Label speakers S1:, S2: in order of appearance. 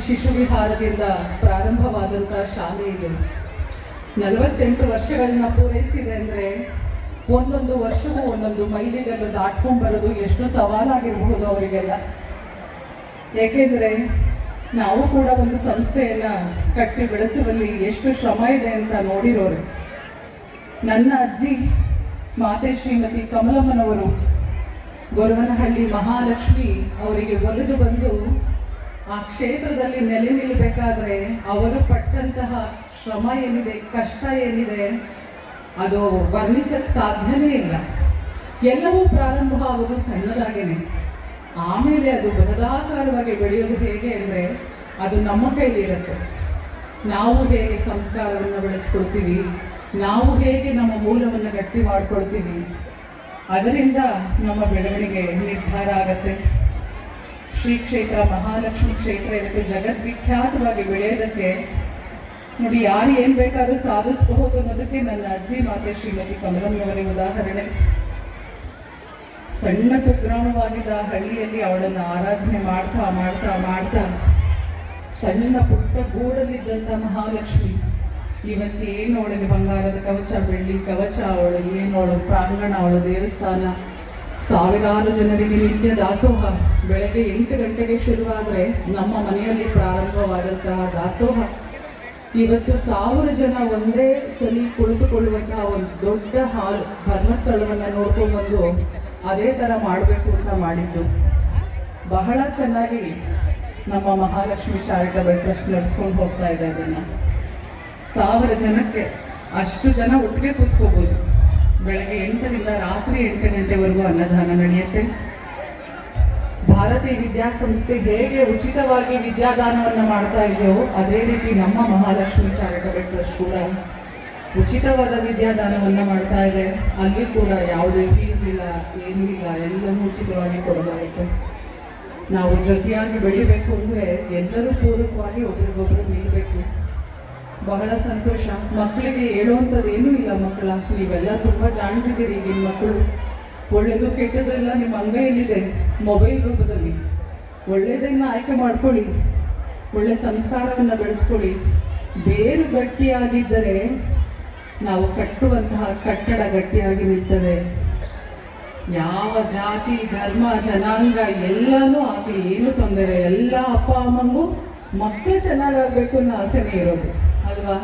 S1: ಶಿಶುವಿಹಾರದಿಂದ ಪ್ರಾರಂಭವಾದಂಥ ಶಾಲೆ ಇದು 48 ವರ್ಷಗಳನ್ನ ಪೂರೈಸಿದೆ ಅಂದರೆ ಒಂದೊಂದು ವರ್ಷವೂ ಒಂದೊಂದು ಮೈಲಿಗಲ್ಲು ದಾಟ್ಕೊಂಡು ಬರೋದು ಎಷ್ಟು ಸವಾಲಾಗಿರಬಹುದು ಅವರಿಗೆಲ್ಲ. ಏಕೆಂದರೆ ನಾವು ಕೂಡ ಒಂದು ಸಂಸ್ಥೆಯನ್ನು ಕಟ್ಟಿ ಬೆಳೆಸುವಲ್ಲಿ ಎಷ್ಟು ಶ್ರಮ ಇದೆ ಅಂತ ನೋಡಿರೋರು. ನನ್ನ ಅಜ್ಜಿ ಮಾತೆ ಶ್ರೀಮತಿ ಕಮಲಮ್ಮನವರು ಗೊರವನಹಳ್ಳಿ ಮಹಾಲಕ್ಷ್ಮಿ ಅವರಿಗೆ ಒಲಿದು ಬಂದು ಆ ಕ್ಷೇತ್ರದಲ್ಲಿ ನೆಲೆ ನಿಲ್ಲಬೇಕಾದ್ರೆ ಅವರು ಪಟ್ಟಂತಹ ಶ್ರಮ ಏನಿದೆ, ಕಷ್ಟ ಏನಿದೆ, ಅದು ವರ್ಣಿಸಕ್ಕೆ ಸಾಧ್ಯನೇ ಇಲ್ಲ. ಎಲ್ಲವೂ ಪ್ರಾರಂಭ ಆಗೋದು ಸಣ್ಣದಾಗೇನೆ, ಆಮೇಲೆ ಅದು ಬದಲಾಕಾರವಾಗಿ ಬೆಳೆಯೋದು ಹೇಗೆ ಅಂದರೆ ಅದು ನಮ್ಮ ಕೈಲಿರುತ್ತೆ. ನಾವು ಹೇಗೆ ಸಂಸ್ಕಾರವನ್ನು ಬೆಳೆಸ್ಕೊಳ್ತೀವಿ, ನಾವು ಹೇಗೆ ನಮ್ಮ ಮೂಲವನ್ನು ಗಟ್ಟಿ ಮಾಡ್ಕೊಳ್ತೀವಿ, ಅದರಿಂದ ನಮ್ಮ ಬೆಳವಣಿಗೆ ನಿರ್ಧಾರ ಆಗತ್ತೆ. ಶ್ರೀ ಕ್ಷೇತ್ರ ಮಹಾಲಕ್ಷ್ಮಿ ಕ್ಷೇತ್ರ ಇವತ್ತು ಜಗದ್ವಿಖ್ಯಾತವಾಗಿ ಬೆಳೆಯೋದಕ್ಕೆ ನೋಡಿ, ಯಾರು ಏನು ಬೇಕಾದರೂ ಸಾಧಿಸಬಹುದು ಅನ್ನೋದಕ್ಕೆ ನನ್ನ ಅಜ್ಜಿ ಮಾತೆ ಶ್ರೀಮತಿ ಕಮಲಮ್ಮನವರೇ ಉದಾಹರಣೆ. ಸಣ್ಣ ಕುಗ್ರಾಮವಾಗಿದ್ದ ಹಳ್ಳಿಯಲ್ಲಿ ಅವಳನ್ನು ಆರಾಧನೆ ಮಾಡ್ತಾ ಮಾಡ್ತಾ ಮಾಡ್ತಾ ಸಣ್ಣ ಪುಟ್ಟ ಗೂಡಲ್ಲಿದ್ದಂಥ ಮಹಾಲಕ್ಷ್ಮಿ ಇವತ್ತೇನು ಅವಳಿಗೆ ಬಂಗಾರದ ಕವಚ, ಬೆಳ್ಳಿ ಕವಚ, ಅವಳು ಏನು ಅವಳು ಪ್ರಾಂಗಣ, ಅವಳ ದೇವಸ್ಥಾನ, ಸಾವಿರಾರು ಜನರಿಗೆ ನಿತ್ಯ ದಾಸೋಹ. ಬೆಳಗ್ಗೆ 8 ಗಂಟೆಗೆ ಶುರುವಾದರೆ ನಮ್ಮ ಮನೆಯಲ್ಲಿ ಪ್ರಾರಂಭವಾದಂತಹ ದಾಸೋಹ ಇವತ್ತು 1000 ಜನ ಒಂದೇ ಸಲಿ ಕುಳಿತುಕೊಳ್ಳುವಂತಹ ಒಂದು ದೊಡ್ಡ ಹಾಲ್ ಧರ್ಮಸ್ಥಳವನ್ನು ನೋಡ್ಕೊಂಡ್ಬಂದು ಅದೇ ಥರ ಮಾಡಬೇಕು ಅಂತ ಮಾಡಿದ್ದು. ಬಹಳ ಚೆನ್ನಾಗಿ ನಮ್ಮ ಮಹಾಲಕ್ಷ್ಮಿ ಚಾರಿಟಬಲ್ ಟ್ರಸ್ಟ್ ನಡೆಸ್ಕೊಂಡು ಹೋಗ್ತಾ ಇದೆ. ಅದನ್ನು 1000 ಜನಕ್ಕೆ ಅಷ್ಟು ಜನ ಒಟ್ಟಿಗೆ ಕೂತ್ಕೋಬೋದು. ಬೆಳಗ್ಗೆ 8ರಿಂದ ರಾತ್ರಿ 8 ಗಂಟೆವರೆಗೂ ಅನ್ನದಾನ ನಡೆಯುತ್ತೆ. ಭಾರತೀಯ ವಿದ್ಯಾಸಂಸ್ಥೆ ಹೇಗೆ ಉಚಿತವಾಗಿ ವಿದ್ಯಾದಾನವನ್ನು ಮಾಡ್ತಾ ಇದೆಯೋ ಅದೇ ರೀತಿ ನಮ್ಮ ಮಹಾಲಕ್ಷ್ಮಿ ಚಾರಿಟಬಲ್ ಟ್ರಸ್ಟ್ ಕೂಡ ಉಚಿತವಾದ ವಿದ್ಯಾದಾನವನ್ನು ಮಾಡ್ತಾ ಇದೆ. ಅಲ್ಲಿ ಕೂಡ ಯಾವುದೇ ಫೀಸ್ ಇಲ್ಲ, ಏನೂ ಇಲ್ಲ, ಎಲ್ಲವೂ ಉಚಿತವಾಗಿ ಕೊಡಲಾಗುತ್ತೆ. ನಾವು ಜೊತೆಯಾಗಿ ಬೆಳಿಬೇಕು ಅಂದರೆ ಎಲ್ಲರೂ ಪೂರಕವಾಗಿ ಒಬ್ರಿಗೊಬ್ರು ನಿಲ್ಲಬೇಕು. ಬಹಳ ಸಂತೋಷ. ಮಕ್ಕಳಿಗೆ ಹೇಳುವಂಥದ್ದು ಏನೂ ಇಲ್ಲ. ಮಕ್ಕಳ ನೀವೆಲ್ಲ ತುಂಬ ಜಾಣ್ತಿದ್ದೀರಿ. ನಿಮ್ಮ ಮಕ್ಕಳು ಒಳ್ಳೆಯದು ಕೆಟ್ಟದೆಲ್ಲ ನಿಮ್ಮ ಅಂಗೈಯಲ್ಲಿದೆ, ಮೊಬೈಲ್ ರೂಪದಲ್ಲಿ. ಒಳ್ಳೆಯದನ್ನು ಆಯ್ಕೆ ಮಾಡ್ಕೊಳ್ಳಿ, ಒಳ್ಳೆಯ ಸಂಸ್ಕಾರವನ್ನು ಬೆಳೆಸ್ಕೊಳ್ಳಿ. ಬೇರು ಗಟ್ಟಿಯಾಗಿದ್ದರೆ ನಾವು ಕಟ್ಟುವಂತಹ ಕಟ್ಟಡ ಗಟ್ಟಿಯಾಗಿ ನಿಲ್ತದೆ. ಯಾವ ಜಾತಿ, ಧರ್ಮ, ಜನಾಂಗ ಎಲ್ಲನೂ ಆಗಲಿ, ಏನು ತೊಂದರೆ, ಎಲ್ಲ ಅಪ್ಪ ಅಮ್ಮಂಗೂ ಮಕ್ಕಳು ಚೆನ್ನಾಗಾಗಬೇಕು ಅನ್ನೋ ಆಸೆನೇ ಇರೋದು ಅಲ್ವಾ?